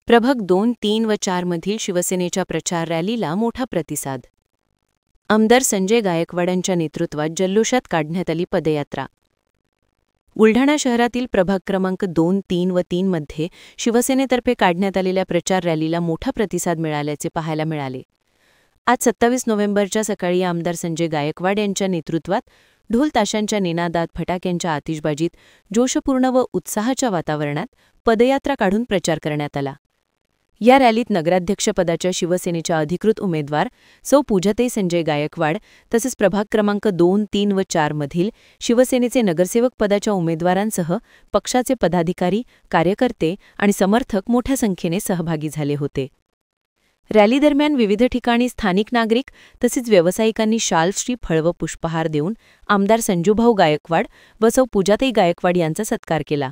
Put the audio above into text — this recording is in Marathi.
प्रभाग 2, 3 व 4 मधील शिवसेनेच्या प्रचार रॅलीला मोठा प्रतिसाद. आमदार संजय गायकवाड यांच्या नेतृत्वात जल्लोषात काढण्यात आली पदयात्रा. बुलढाणा शहरातील प्रभाग क्रमांक 2, 3 व 3 मध्ये शिवसेनेतर्फे काढण्यात आलेल्या प्रचार रॅलीला मोठा प्रतिसाद मिळाल्याचे पाहायला मिळाले. आज 27 नोव्हेंबरच्या सकाळी आमदार संजय गायकवाड यांच्या नेतृत्वात ढोल ताशांच्या निनादात, फटाक्यांच्या आतिषबाजीत, जोशपूर्ण व उत्साहाच्या वातावरणात पदयात्रा काढून प्रचार करण्यात आला. या रॅलीत नगराध्यक्षपदाच्या शिवसेनेच्या अधिकृत उमेदवार सौ पूजाताई संजय गायकवाड तसेच प्रभाग क्रमांक 2, 3 व 4 मधील शिवसेनेचे नगरसेवक पदाच्या उमेदवारांसह पक्षाचे पदाधिकारी, कार्यकर्ते आणि समर्थक मोठ्या संख्येने सहभागी झाले होते. रॅलीदरम्यान विविध ठिकाणी स्थानिक नागरिक तसेच व्यावसायिकांनी शाल्सची फळ व पुष्पहार देऊन आमदार संजूभाऊ गायकवाड व सौ पूजाताई गायकवाड यांचा सत्कार केला.